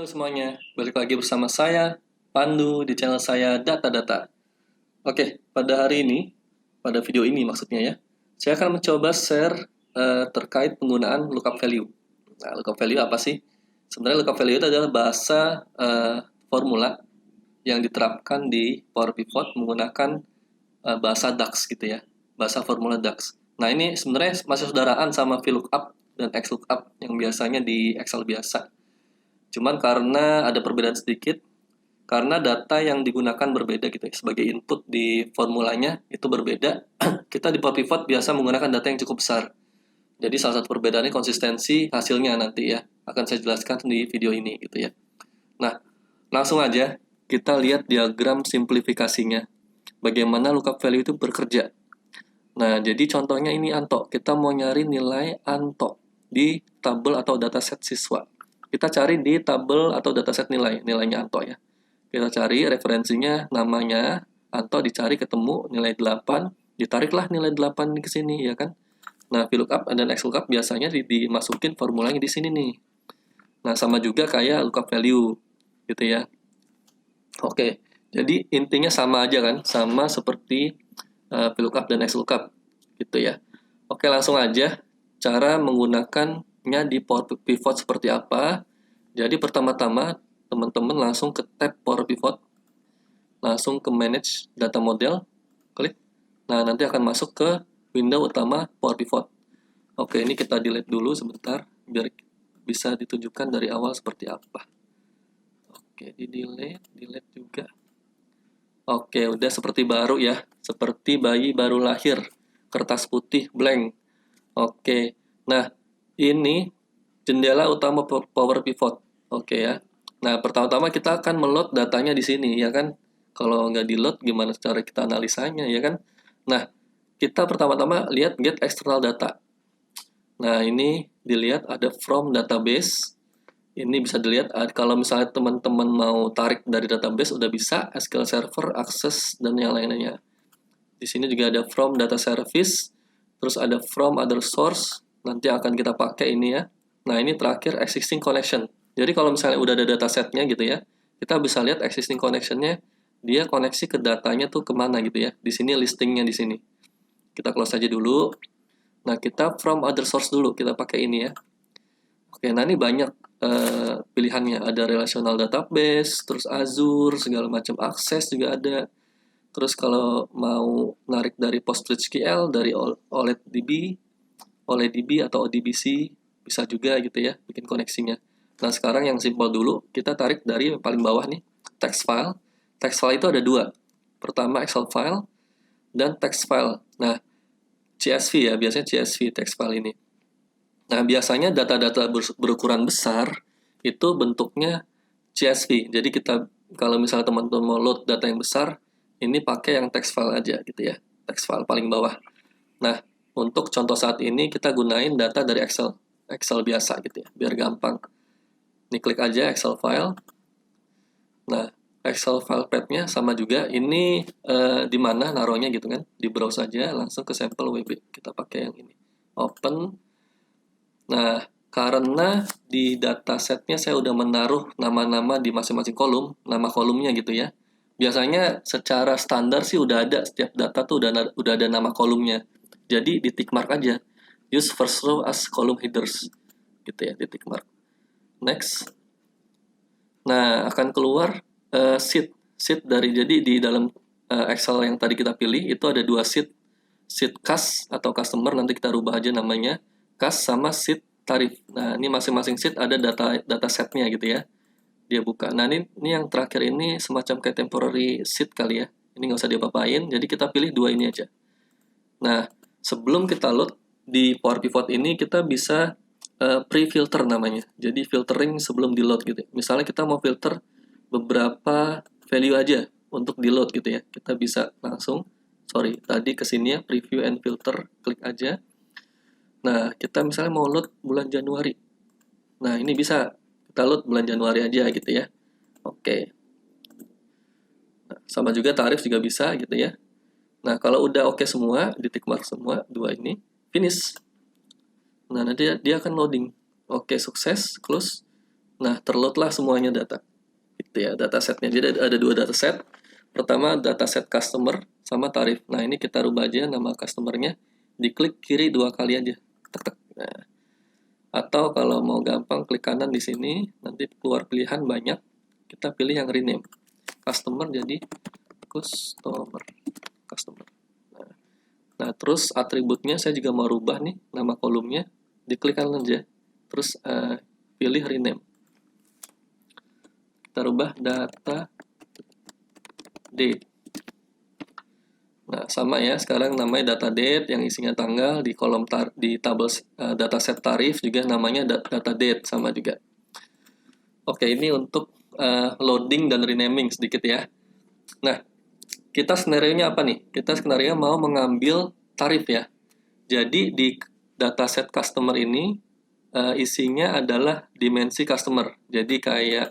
Halo semuanya, balik lagi bersama saya, Pandu, di channel saya Data-Data. Oke, pada hari ini, pada video ini maksudnya ya, saya akan mencoba share terkait penggunaan lookup value. Nah, lookup value apa sih? Sebenarnya lookup value itu adalah bahasa formula yang diterapkan di Power Pivot menggunakan bahasa DAX gitu ya, bahasa formula DAX. Nah, ini sebenarnya masih saudaraan sama VLOOKUP dan XLOOKUP yang biasanya di Excel biasa. Cuman karena ada perbedaan sedikit, karena data yang digunakan berbeda gitu ya, sebagai input di formulanya itu berbeda. Kita di Power Pivot biasa menggunakan data yang cukup besar. Jadi salah satu perbedaannya konsistensi hasilnya nanti ya. Akan saya jelaskan di video ini gitu ya. Nah, langsung aja kita lihat diagram simplifikasinya. Bagaimana lookup value itu bekerja. Nah, jadi contohnya ini Anto. Kita mau nyari nilai Anto di tabel atau dataset siswa. Kita cari di tabel atau dataset nilainya Anto ya. Kita cari referensinya, namanya Anto, dicari ketemu nilai 8, ditariklah nilai 8 ke sini ya kan. Nah, VLOOKUP dan XLOOKUP biasanya dimasukin formulanya di sini nih. Nah, sama juga kayak lookup value gitu ya. Oke, jadi intinya sama aja kan, sama seperti VLOOKUP dan XLOOKUP gitu ya. Oke, langsung aja cara menggunakannya di Power Pivot seperti apa. Jadi pertama-tama teman-teman langsung ke tab Power Pivot, langsung ke Manage Data Model, klik. Nah, nanti akan masuk ke window utama Power Pivot. Oke, ini kita delete dulu sebentar biar bisa ditunjukkan dari awal seperti apa. Oke, di delete juga. Oke, udah seperti baru ya, seperti bayi baru lahir, kertas putih blank. Oke, nah ini jendela utama Power Pivot. Oke ya. Nah, pertama-tama kita akan meload datanya di sini ya kan. Kalau nggak di-load gimana cara kita analisanya ya kan. Nah, kita pertama-tama lihat get external data. Nah, ini dilihat ada from database. Ini bisa dilihat kalau misalnya teman-teman mau tarik dari database udah bisa, SQL Server, Access, dan yang lainnya. Di sini juga ada from data service, terus ada from other source, nanti akan kita pakai ini ya. Nah, ini terakhir existing connection. Jadi kalau misalnya udah ada datasetnya gitu ya, kita bisa lihat existing connectionnya, dia koneksi ke datanya tuh kemana gitu ya. Di sini listingnya di sini. Kita close aja dulu. Nah, kita from other source dulu, kita pakai ini ya. Oke, nah ini banyak pilihannya. Ada relational database, terus Azure, segala macam akses juga ada. Terus kalau mau narik dari PostgreSQL, dari OLEDDB atau ODBC, bisa juga gitu ya, bikin koneksinya. Nah, sekarang yang simpel dulu, kita tarik dari yang paling bawah nih, text file. Text file itu ada dua. Pertama Excel file, dan text file. Nah, CSV ya, biasanya CSV text file ini. Nah, biasanya data-data berukuran besar, itu bentuknya CSV. Jadi kita, kalau misalnya teman-teman mau load data yang besar, ini pakai yang text file aja gitu ya, text file paling bawah. Nah, untuk contoh saat ini kita gunain data dari Excel biasa gitu ya, biar gampang. Ini klik aja Excel file. Nah, Excel file path-nya sama juga. Ini di mana naruhnya gitu kan? Di browse aja, langsung ke sampel WB. Kita pakai yang ini. Open. Nah, karena di datasetnya saya udah menaruh nama-nama di masing-masing kolom, nama kolomnya gitu ya. Biasanya secara standar sih udah ada, setiap data tuh udah ada nama kolomnya. Jadi di tick mark aja. Use first row as column headers. Gitu ya, di tick mark. Next. Nah, akan keluar sheet dari, jadi di dalam Excel yang tadi kita pilih itu ada dua sheet. Sheet cash atau customer, nanti kita rubah aja namanya. Cash sama sheet tarif. Nah, ini masing-masing sheet ada data setnya gitu ya. Dia buka. Nah, ini yang terakhir ini semacam kayak temporary sheet kali ya. Ini nggak usah diapa-apain, jadi kita pilih dua ini aja. Nah, sebelum kita load di Power Pivot ini, kita bisa pre-filter namanya. Jadi filtering sebelum di load gitu ya. Misalnya kita mau filter beberapa value aja untuk di load gitu ya. Kita bisa langsung, tadi kesini ya, preview and filter, klik aja. Nah, kita misalnya mau load bulan Januari. Nah, ini bisa kita load bulan Januari aja gitu ya. Oke. Nah, sama juga tarif juga bisa gitu ya. Nah, kalau udah oke semua, di tick mark semua, dua ini, finish. Nah, nanti dia akan loading. Oke, sukses, close. Nah, terloadlah semuanya data. Gitu ya, datasetnya. Jadi ada dua dataset. Pertama dataset customer sama tarif. Nah, ini kita rubah aja nama customernya. Diklik kiri 2 kali aja. Tek tek. Nah, atau kalau mau gampang klik kanan di sini, nanti keluar pilihan banyak. Kita pilih yang rename. Customer jadi customer. Customer. Nah, terus atributnya saya juga mau rubah nih, nama kolomnya. Diklik kanan aja. Terus pilih rename. Kita rubah data date. Nah, sama ya, sekarang namanya data date yang isinya tanggal, di kolom di tabel dataset tarif juga namanya data date, sama juga. Oke, ini untuk loading dan renaming sedikit ya. Nah, kita skenario-nya apa nih? Kita skenario mau mengambil tarif ya. Jadi di dataset customer ini isinya adalah dimensi customer. Jadi kayak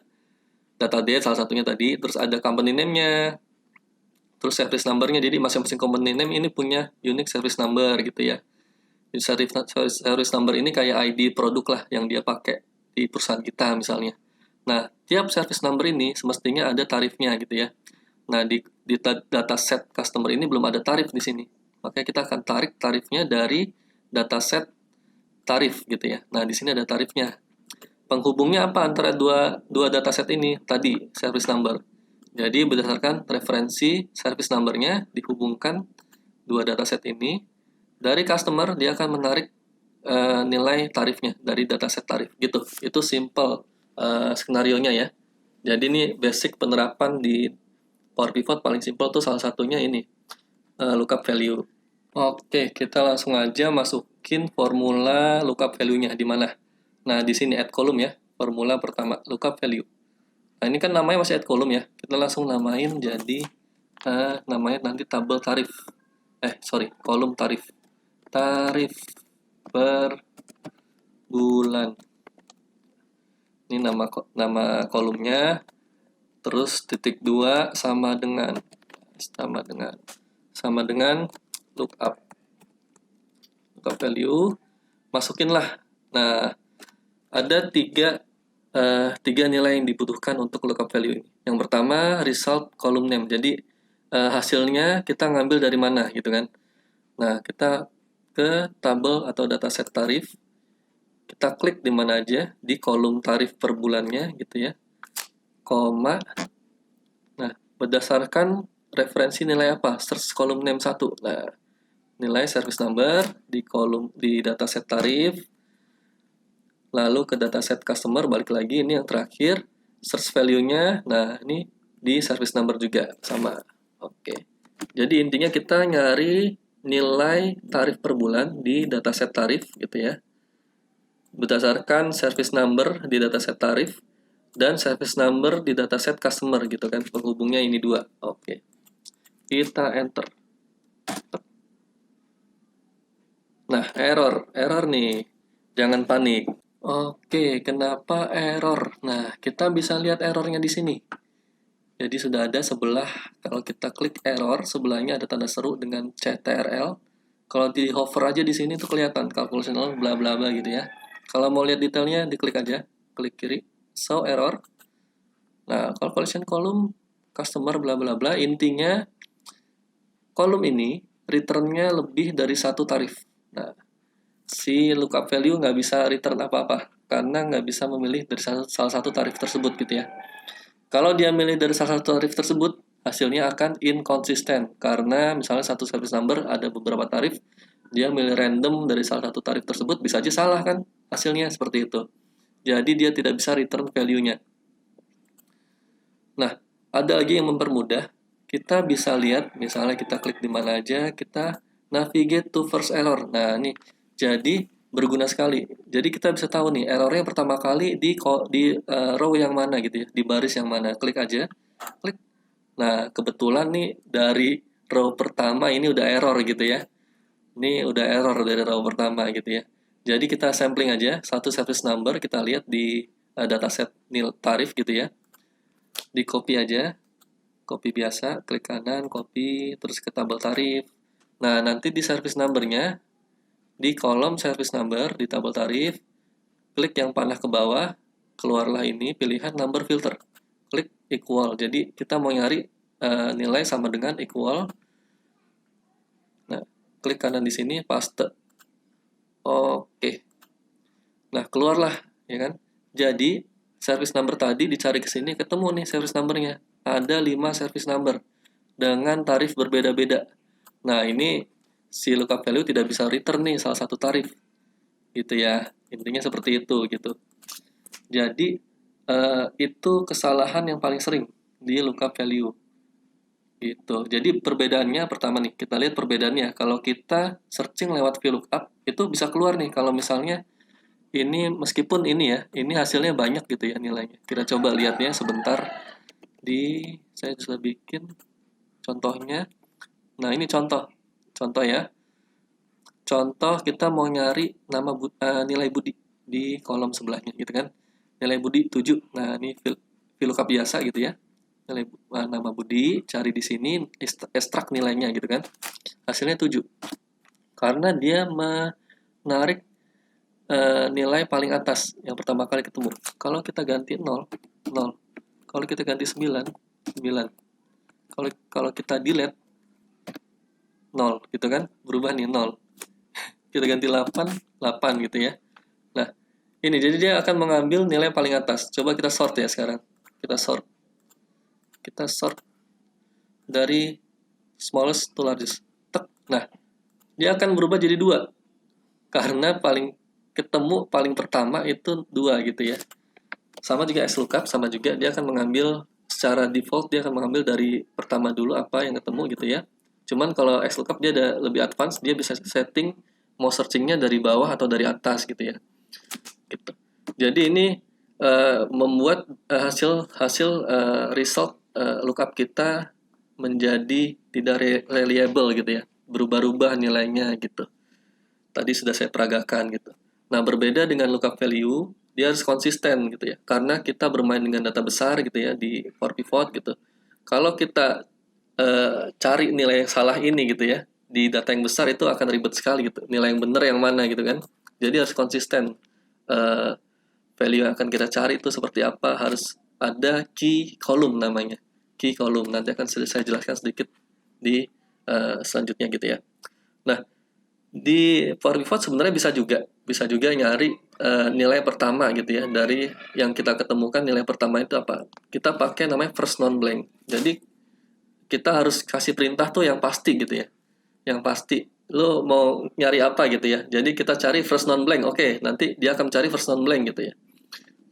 data date salah satunya tadi, terus ada company name-nya, terus service number-nya. Jadi masing-masing company name ini punya unique service number gitu ya. Jadi service number ini kayak ID produk lah yang dia pakai di perusahaan kita misalnya. Nah, tiap service number ini semestinya ada tarifnya gitu ya. Nah, di dataset customer ini belum ada tarif di sini. Makanya kita akan tarik tarifnya dari dataset tarif gitu ya. Nah, di sini ada tarifnya. Penghubungnya apa antara dua dataset ini? Tadi, service number. Jadi, berdasarkan referensi service number-nya dihubungkan dua dataset ini. Dari customer, dia akan menarik nilai tarifnya dari dataset tarif. Gitu. Itu simple skenario-nya ya. Jadi, ini basic penerapan di Power Pivot paling simple tuh salah satunya ini, lookup value. Oke, kita langsung aja masukin formula lookup value-nya di mana. Nah, di sini add column ya, formula pertama, lookup value. Nah, ini kan namanya masih add column ya. Kita langsung namain jadi, namanya nanti tabel tarif. Kolom tarif. Tarif per bulan. Ini nama kolomnya. Terus titik 2 sama dengan lookup value, masukinlah. Nah, ada tiga nilai yang dibutuhkan untuk lookup value ini. Yang pertama result column name. Jadi hasilnya kita ngambil dari mana gitu kan. Nah, kita ke tabel atau dataset tarif. Kita klik di mana aja di kolom tarif per bulannya gitu ya. Koma. Nah, berdasarkan referensi nilai apa? Search column name 1. Nah, nilai service number di dataset tarif, lalu ke dataset customer, balik lagi ini yang terakhir, search value-nya. Nah, ini di service number juga sama. Oke. Jadi intinya kita nyari nilai tarif per bulan di dataset tarif gitu ya. Berdasarkan service number di dataset tarif dan service number di dataset customer gitu kan. Penghubungnya ini dua. Oke. Kita enter. Nah, error nih. Jangan panik. Oke, kenapa error? Nah, kita bisa lihat errornya di sini. Jadi sudah ada sebelah, kalau kita klik error, sebelahnya ada tanda seru dengan CTRL. Kalau di hover aja di sini tuh kelihatan calculation error bla bla bla gitu ya. Kalau mau lihat detailnya, diklik aja, klik kiri, show error. Nah, calculation column customer bla bla bla, intinya kolom ini return-nya lebih dari satu tarif. Nah, si lookup value nggak bisa return apa-apa karena nggak bisa memilih dari salah satu tarif tersebut gitu ya. Kalau dia milih dari salah satu tarif tersebut, hasilnya akan inconsistent karena misalnya satu service number ada beberapa tarif, dia milih random dari salah satu tarif tersebut, bisa aja salah kan hasilnya seperti itu. Jadi dia tidak bisa return value-nya. Nah, ada lagi yang mempermudah. Kita bisa lihat, misalnya kita klik di mana aja, kita navigate to first error. Nah, ini jadi berguna sekali. Jadi kita bisa tahu nih errornya pertama kali di row yang mana gitu ya, di baris yang mana. Klik aja, klik. Nah, kebetulan nih dari row pertama ini udah error gitu ya. Ini udah error dari row pertama gitu ya. Jadi kita sampling aja satu service number, kita lihat di dataset nil tarif gitu ya. Di copy aja, copy biasa, klik kanan, copy, terus ke tabel tarif. Nah, nanti di service number-nya, di kolom service number, di tabel tarif, klik yang panah ke bawah, keluarlah ini pilihan number filter. Klik equal. Jadi kita mau nyari nilai sama dengan equal. Nah, klik kanan di sini, paste. Oke. Nah, keluarlah, ya kan? Jadi, service number tadi dicari ke sini, ketemu nih service numbernya. Ada 5 service number dengan tarif berbeda-beda. Nah, ini si lookup value tidak bisa return nih salah satu tarif. Gitu ya. Intinya seperti itu gitu. Jadi, itu kesalahan yang paling sering di lookup value. Gitu. Jadi perbedaannya pertama nih, kita lihat perbedaannya. Kalau kita searching lewat VLOOKUP, itu bisa keluar nih kalau misalnya ini meskipun ini ya, ini hasilnya banyak gitu ya nilainya. Kita coba lihatnya sebentar saya sudah bikin contohnya. Nah, ini contoh. Contoh ya. Contoh kita mau nyari nilai Budi di kolom sebelahnya gitu kan. Nilai Budi 7. Nah, ini VLOOKUP biasa gitu ya. Nama Budi, cari di sini, ekstrak nilainya gitu kan. Hasilnya 7. Karena dia menarik nilai paling atas yang pertama kali ketemu. Kalau kita ganti 0, 0. Kalau kita ganti 9, 9. Kalau kita delete 0 gitu kan, berubah nih 0. Kita ganti 8, 8 gitu ya. Nah, ini jadi dia akan mengambil nilai paling atas. Coba kita sort ya sekarang. Kita sort dari smallest to largest. Tek. Nah, dia akan berubah jadi 2. Karena paling pertama itu 2 gitu ya. Sama juga XLOOKUP, sama juga dia akan mengambil secara default, dia akan mengambil dari pertama dulu apa yang ketemu gitu ya. Cuman kalau XLOOKUP dia ada lebih advance, dia bisa setting mau searchingnya dari bawah atau dari atas gitu ya. Gitu. Jadi ini membuat hasil result lookup kita menjadi tidak reliable gitu ya, berubah-ubah nilainya gitu. Tadi sudah saya peragakan gitu. Nah, berbeda dengan lookup value, dia harus konsisten gitu ya, karena kita bermain dengan data besar gitu ya di for pivot gitu. Kalau kita cari nilai yang salah ini gitu ya di data yang besar, itu akan ribet sekali gitu. Nilai yang benar yang mana gitu kan. Jadi harus konsisten. Value yang akan kita cari itu seperti apa, harus ada key column namanya. Key column nanti akan saya jelaskan sedikit di selanjutnya gitu ya. Nah, di for pivot sebenarnya bisa juga nyari nilai pertama gitu ya, dari yang kita ketemukan. Nilai pertama itu apa, kita pakai namanya first non blank. Jadi kita harus kasih perintah tuh yang pasti gitu ya, yang pasti lo mau nyari apa gitu ya. Jadi kita cari first non blank, oke, nanti dia akan cari first non blank gitu ya,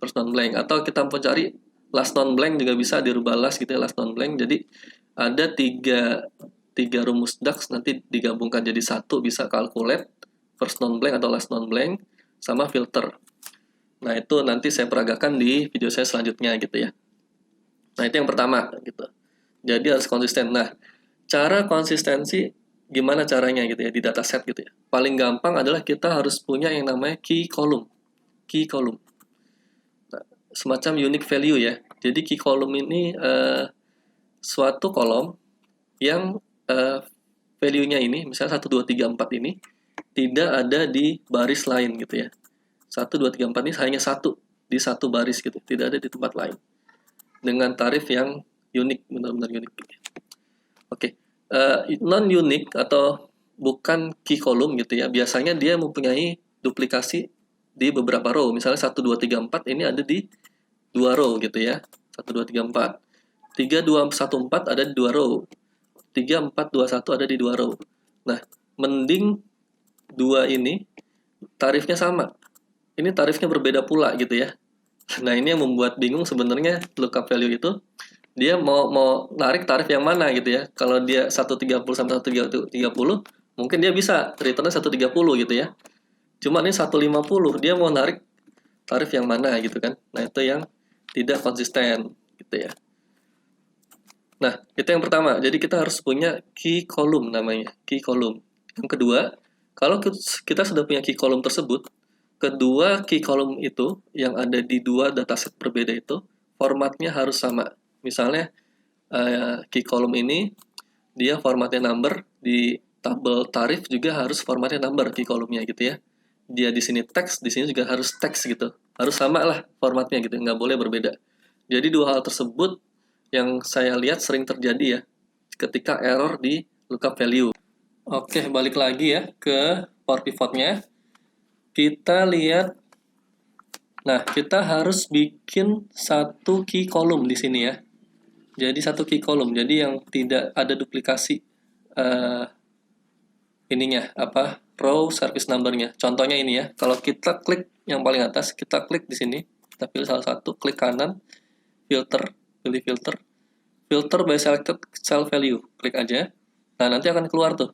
first non blank. Atau kita mau cari last non blank juga bisa dirubah last gitu ya, last non blank. Jadi ada tiga rumus DAX, nanti digabungkan jadi satu, bisa calculate first non blank atau last non blank sama filter. Nah, itu nanti saya peragakan di video saya selanjutnya gitu ya. Nah, itu yang pertama gitu. Jadi harus konsisten. Nah, cara konsistensi gimana caranya gitu ya di dataset gitu ya. Paling gampang adalah kita harus punya yang namanya key column. Key column. Nah, semacam unique value ya. Jadi key column ini suatu kolom yang value-nya ini, misalnya 1, 2, 3, 4 ini tidak ada di baris lain gitu ya. 1, 2, 3, 4 ini hanya satu di satu baris gitu, tidak ada di tempat lain. Dengan tarif yang unik, benar-benar unik. Oke. Non-unique atau bukan key column gitu ya, biasanya dia mempunyai duplikasi di beberapa row. Misalnya 1, 2, 3, 4 ini ada di 2 row gitu ya. 1, 2, 3, 4. 3, 2, 1, 4 ada di 2 row. 3, 4, 2, 1 ada di 2 row. Nah, mending 2 ini tarifnya sama. Ini tarifnya berbeda pula gitu ya. Nah, ini yang membuat bingung sebenarnya lookup value itu. Dia mau narik tarif yang mana gitu ya. Kalau dia 130 sampai 130, mungkin dia bisa returnnya 130 gitu ya. Cuma ini 150, dia mau narik tarif yang mana gitu kan. Nah, itu yang tidak konsisten gitu ya. Nah, itu yang pertama. Jadi kita harus punya key column namanya, key column. Yang kedua, kalau kita sudah punya key column tersebut, kedua key column itu yang ada di dua dataset berbeda itu formatnya harus sama. Misalnya key column ini dia formatnya number, di tabel tarif juga harus formatnya number key column-nya gitu ya. Dia di sini teks, di sini juga harus teks gitu. harus sama lah formatnya gitu, nggak boleh berbeda. Jadi dua hal tersebut yang saya lihat sering terjadi ya ketika error di lookup value. Oke, balik lagi ya ke Power Pivot-nya. Kita lihat, nah kita harus bikin satu key column di sini ya. Jadi satu key column, jadi yang tidak ada duplikasi eh, ininya apa row service number-nya. Contohnya ini ya, kalau kita klik yang paling atas, kita klik di sini, kita pilih salah satu, klik kanan, filter, pilih filter, filter by selected cell value, klik aja. Nah nanti akan keluar tuh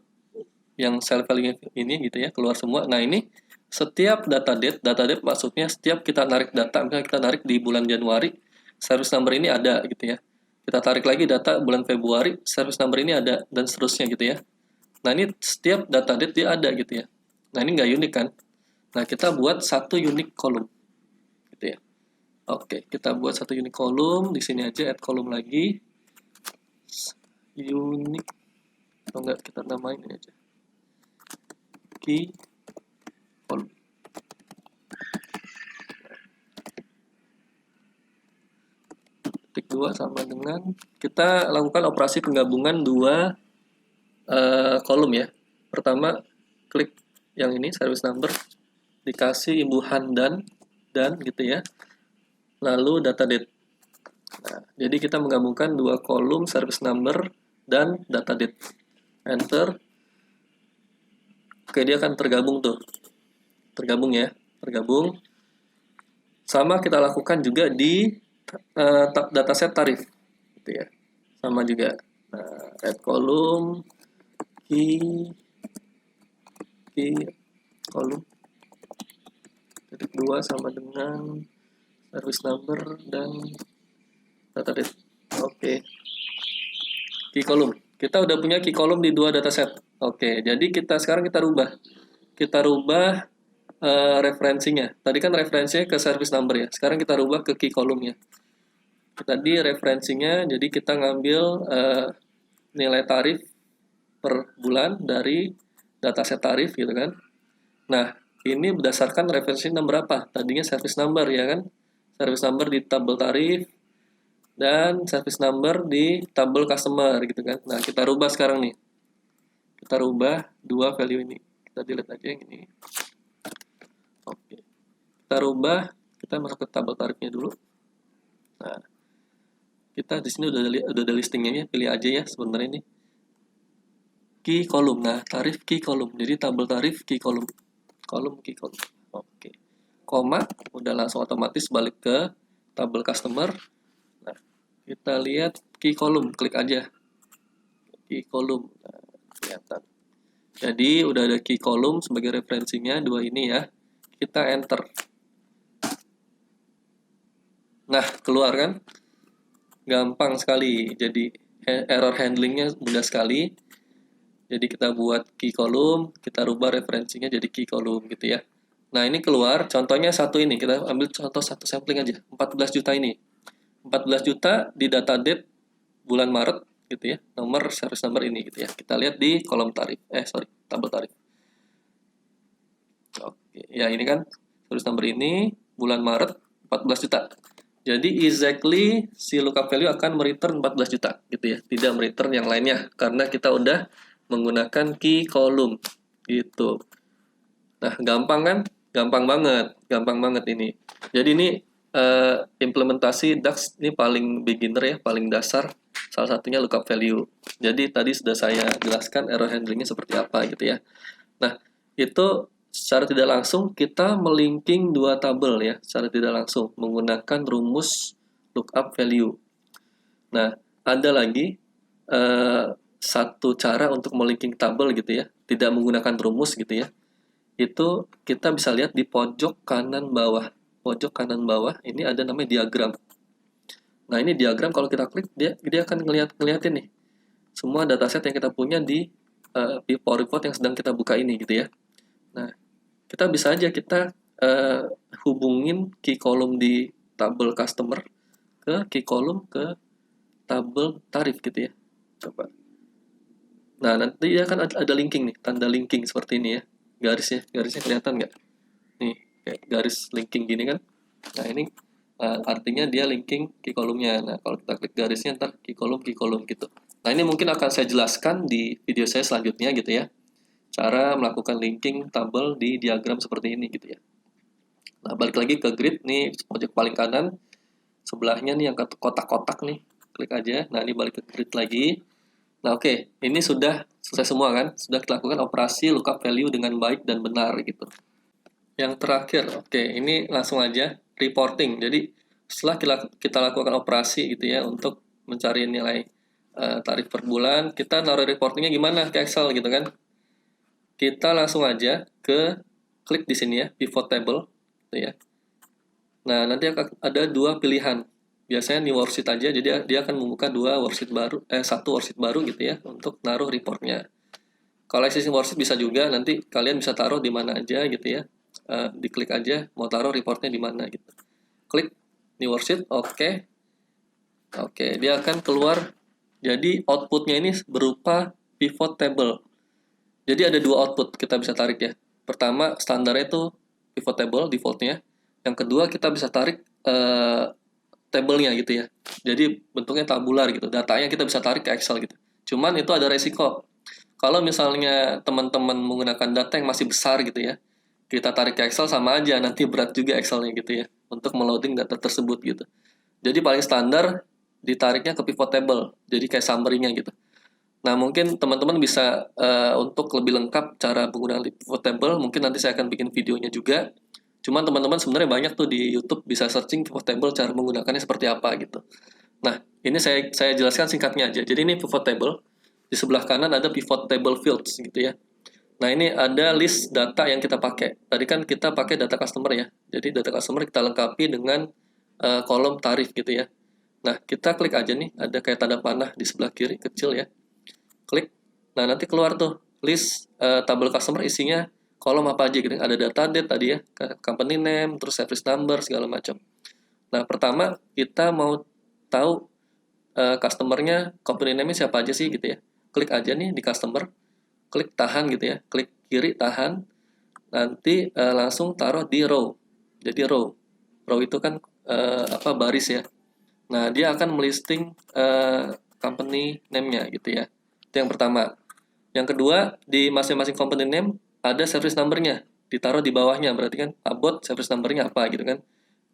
yang cell value ini gitu ya, keluar semua. Nah ini setiap data date maksudnya setiap kita narik data, misalnya kita narik di bulan Januari, service number ini ada gitu ya. Kita tarik lagi data bulan Februari, service number ini ada, dan seterusnya gitu ya. Nah ini setiap data date dia ada gitu ya. Nah ini nggak unik kan? Nah kita buat satu unique column gitu ya. Oke, kita buat satu unique column di sini aja, add column lagi, unique atau enggak kita namain ini aja, key column. Titik 2 sama dengan kita lakukan operasi penggabungan dua kolom ya. Pertama klik yang ini service number, dikasih imbuhan dan gitu ya, lalu data date. Nah, jadi kita menggabungkan dua kolom service number dan data date. Enter. Oke, dia akan tergabung tuh, tergabung ya, tergabung. Sama kita lakukan juga di dataset tarif gitu ya, sama juga. Nah, add column key column titik 2 sama dengan service number dan data date. Oke, key column kita udah punya key column di dua dataset. Oke, jadi sekarang kita rubah referensinya. Tadi kan referensinya ke service number ya, sekarang kita rubah ke key column-nya. Tadi referensinya, jadi kita ngambil nilai tarif per bulan dari dataset tarif gitu kan. Nah, ini berdasarkan referensi number apa? Tadinya service number ya kan? Service number di tabel tarif dan service number di tabel customer gitu kan. Nah, kita rubah sekarang nih. Kita rubah dua value ini. Kita delete aja yang ini. Oke. Kita rubah, kita masuk ke tabel tarifnya dulu. Nah, kita di sini udah ada listingnya ya, pilih aja ya sebenarnya ini. Key column. Nah, tarif key column. Jadi tabel tarif key column. Kolom key column. Oke. Koma udah langsung otomatis balik ke tabel customer. Nah, kita lihat key column, klik aja. Key column. Nah, kelihatan. Jadi udah ada key column sebagai referensinya dua ini ya. Kita enter. Nah, keluar kan? Gampang sekali. Jadi error handlingnya mudah sekali. Jadi kita buat key column, kita rubah referensinya jadi key column gitu ya. Nah ini keluar, contohnya satu ini, kita ambil contoh satu sampling aja, 14 juta ini. 14 juta di data date bulan Maret gitu ya, nomor service number ini gitu ya. Kita lihat di kolom tarif, tabel tarif. Oke, ya ini kan service number ini bulan Maret 14 juta. Jadi exactly si lookup value akan mereturn 14 juta gitu ya, tidak mereturn yang lainnya karena kita udah menggunakan key column gitu. Nah, gampang kan? Gampang banget ini. Jadi ini implementasi DAX ini paling beginner ya, paling dasar. Salah satunya lookup value. Jadi tadi sudah saya jelaskan error handlingnya seperti apa gitu ya. Nah, itu secara tidak langsung kita melinking dua tabel ya, secara tidak langsung menggunakan rumus lookup value. Nah, ada lagi satu cara untuk melinking tabel gitu ya, tidak menggunakan rumus gitu ya. Itu kita bisa lihat di pojok kanan bawah. Pojok kanan bawah ini ada namanya diagram. Nah, ini diagram kalau kita klik dia akan ngeliatin nih semua dataset yang kita punya di Power Pivot yang sedang kita buka ini gitu ya. Nah, kita bisa aja kita hubungin key column di tabel customer ke key column ke tabel tarif gitu ya. Coba. Nah, nanti dia akan ada linking nih, tanda linking seperti ini ya. Garisnya kelihatan nggak? Nih, kayak garis linking gini kan. Nah, ini artinya dia linking key column-nya. Nah, kalau kita klik garisnya ntar key column gitu. Nah, ini mungkin akan saya jelaskan di video saya selanjutnya gitu ya. Cara melakukan linking tabel di diagram seperti ini gitu ya. Nah, balik lagi ke grid nih, pojok paling kanan. Sebelahnya nih yang kotak-kotak nih. Klik aja. Nah, ini balik ke grid lagi. Nah, oke. Ini sudah selesai semua kan? Sudah kita lakukan operasi lookup value dengan baik dan benar gitu. Yang terakhir, oke, ini langsung aja reporting. Jadi setelah kita lakukan operasi gitu ya untuk mencari nilai tarif per bulan, kita naruh reportingnya gimana ke Excel gitu kan? Kita langsung aja ke klik di sini ya, pivot table, gitu ya. Nah, nanti ada dua pilihan. Biasanya new worksheet aja, jadi dia akan membuka satu worksheet baru gitu ya untuk naruh reportnya. Kalau existing worksheet bisa juga, nanti kalian bisa taruh di mana aja gitu ya. Diklik aja mau taruh reportnya di mana gitu. Klik new worksheet, oke. Oke, dia akan keluar. Jadi outputnya ini berupa pivot table. Jadi ada dua output kita bisa tarik ya. Pertama standarnya itu pivot table defaultnya. Yang kedua kita bisa tarik tabelnya gitu ya. Jadi bentuknya tabular gitu. Datanya kita bisa tarik ke Excel gitu. Cuman itu ada resiko. Kalau misalnya teman-teman menggunakan data yang masih besar gitu ya, kita tarik ke Excel sama aja, nanti berat juga Excelnya gitu ya, untuk meloading data tersebut gitu. Jadi paling standar ditariknya ke pivot table, jadi kayak summary-nya gitu. Nah, mungkin teman-teman bisa untuk lebih lengkap cara penggunaan pivot table, mungkin nanti saya akan bikin videonya juga. Cuman teman-teman sebenarnya banyak tuh di YouTube bisa searching pivot table cara menggunakannya seperti apa gitu. Nah, ini saya jelaskan singkatnya aja. Jadi ini pivot table. Di sebelah kanan ada pivot table fields gitu ya. Nah, ini ada list data yang kita pakai. Tadi kan kita pakai data customer ya. Jadi data customer kita lengkapi dengan kolom tarif gitu ya. Nah, kita klik aja nih, ada kayak tanda panah di sebelah kiri kecil ya. Klik. Nah, nanti keluar tuh list tabel customer isinya kolom apa aja gitu. Ada data date tadi ya, company name, terus service number segala macam. Nah, pertama kita mau tahu customernya, company name-nya siapa aja sih gitu ya. Klik aja nih di customer, klik tahan gitu ya, klik kiri tahan, nanti langsung taruh di row. Jadi row itu kan baris ya. Nah, dia akan melisting company name-nya gitu ya. Itu yang pertama. Yang kedua, di masing-masing company name ada service number-nya. Ditaruh di bawahnya, berarti kan about service number-nya apa gitu kan.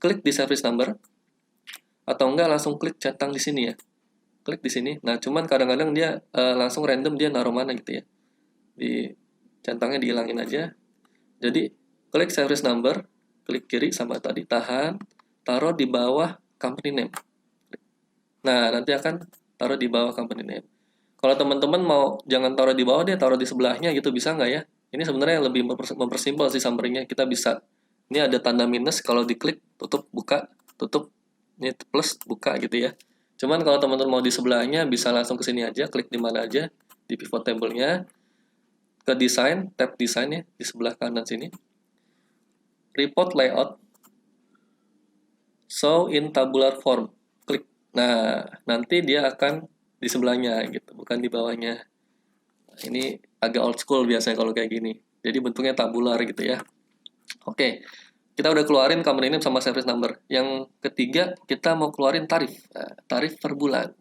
Klik di service number, atau enggak langsung klik centang di sini ya. Klik di sini. Nah, cuman kadang-kadang dia langsung random dia naruh mana gitu ya. Di centangnya dihilangin aja. Jadi, klik service number, klik kiri sama tadi, tahan, taruh di bawah company name. Nah, nanti akan taruh di bawah company name. Kalau teman-teman mau jangan taruh di bawah, dia taruh di sebelahnya gitu, bisa nggak ya? Ini sebenarnya lebih mempersimpel sih summary-nya. Kita bisa, ini ada tanda minus, kalau diklik, tutup, buka, tutup, ini plus, buka gitu ya. Cuman kalau teman-teman mau di sebelahnya, bisa langsung ke sini aja, klik di mana aja, di pivot table-nya, ke design, tab design ya, di sebelah kanan sini. Report layout, show in tabular form, klik. Nah, nanti dia akan di sebelahnya gitu, bukan di bawahnya. Ini agak old school biasanya kalau kayak gini. Jadi bentuknya tabular gitu ya. Oke, kita udah keluarin company name sama service number. Yang ketiga, kita mau keluarin tarif. Nah, tarif per bulan.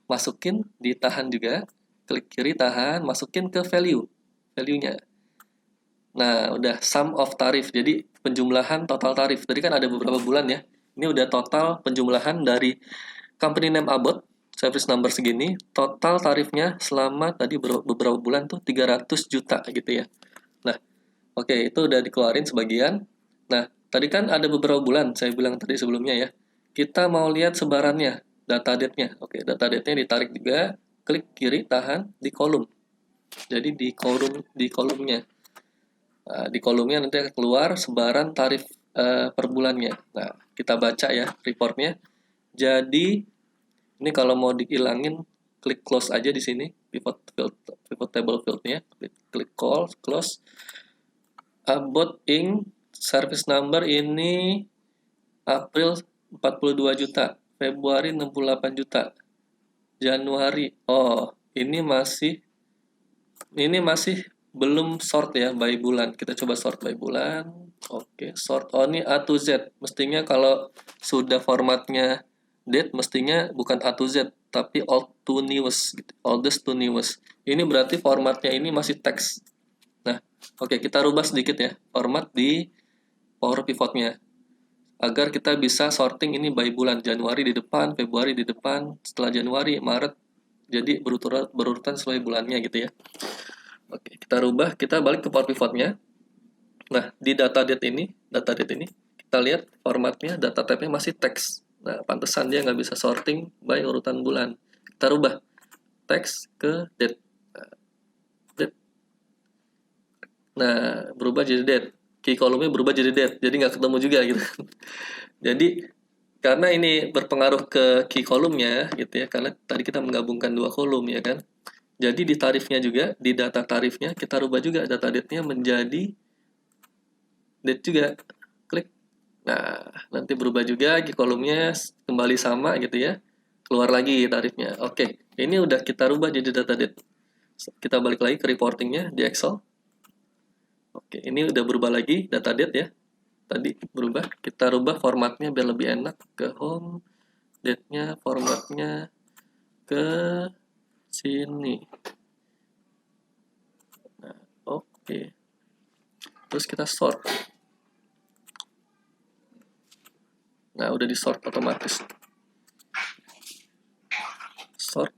Masukin, ditahan juga. Klik kiri, tahan. Masukin ke value-nya. Nah, udah sum of tarif. Jadi penjumlahan total tarif. Tadi kan ada beberapa bulan ya. Ini udah total penjumlahan dari company name about, service number segini, total tarifnya selama tadi beberapa bulan tuh 300 juta gitu ya. Nah, oke, itu udah dikeluarin sebagian. Nah, tadi kan ada beberapa bulan, saya bilang tadi sebelumnya ya. Kita mau lihat sebarannya, data date-nya. Oke, data date-nya ditarik juga, klik kiri, tahan, di kolom. Jadi di kolomnya. Nah, di kolomnya nanti akan keluar sebaran tarif per bulannya. Nah, kita baca ya reportnya. Jadi ini kalau mau dihilangin, klik close aja di sini, pivot table field-nya, klik close. About ink service number ini April 42 juta, Februari 68 juta, Januari. Oh, ini masih belum sort ya by bulan. Kita coba sort by bulan. Oke, sort ini A to Z. Mestinya kalau sudah formatnya date, mestinya bukan A to Z, tapi old to newest, gitu. Oldest to newest. Ini berarti formatnya ini masih teks. Nah, oke, kita rubah sedikit ya format di Power Pivotnya agar kita bisa sorting ini by bulan. Januari di depan, Februari di depan, setelah Januari, Maret, jadi berurutan sesuai bulannya gitu ya. Oke, kita rubah, kita balik ke Power Pivotnya. Nah, di data date ini, kita lihat formatnya, data type-nya masih teks. Nah, pantesan dia nggak bisa sorting by urutan bulan. Kita rubah teks ke date. Nah, berubah jadi date. Key column-nya berubah jadi date, jadi nggak ketemu juga gitu. Jadi, karena ini berpengaruh ke key column-nya gitu ya, karena tadi kita menggabungkan dua kolom ya kan. Jadi di tarifnya juga, di data tarifnya kita rubah juga data date-nya menjadi date juga. Klik. Nah, nanti berubah juga key column-nya kembali sama gitu ya. Keluar lagi tarifnya. Oke, ini udah kita rubah jadi data date. Kita balik lagi ke reporting-nya di Excel. Oke, ini udah berubah lagi data date ya. Tadi berubah. Kita rubah formatnya biar lebih enak ke home. Date-nya formatnya ke sini. Nah, oke. Terus kita sort. Nah, udah di sort otomatis. Sort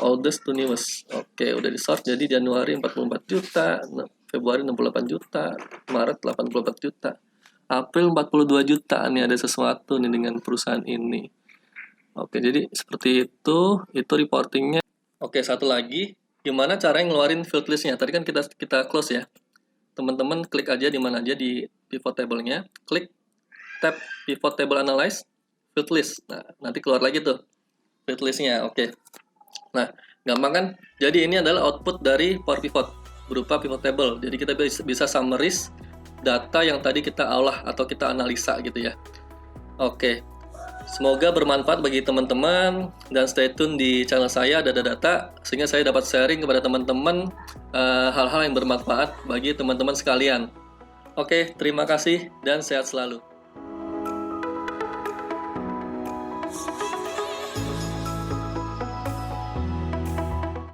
oldest to newest. Oke, udah di sort. Jadi Januari 44 juta, Februari 68 juta, Maret 84 juta, April 42 juta. Nih ada sesuatu nih dengan perusahaan ini. Oke, jadi seperti itu reportingnya. Oke, satu lagi, gimana cara ngeluarin field list-nya? Tadi kan kita close ya. Teman-teman klik aja di mana aja di pivot table-nya, klik tab pivot table analyze, field list. Nah, nanti keluar lagi tuh field list-nya. Oke. Nah, gampang kan? Jadi ini adalah output dari Power Pivot berupa pivot table. Jadi kita bisa summarize data yang tadi kita olah atau kita analisa gitu ya. Oke. Semoga bermanfaat bagi teman-teman dan stay tune di channel saya Data Data sehingga saya dapat sharing kepada teman-teman hal-hal yang bermanfaat bagi teman-teman sekalian. Oke, terima kasih dan sehat selalu.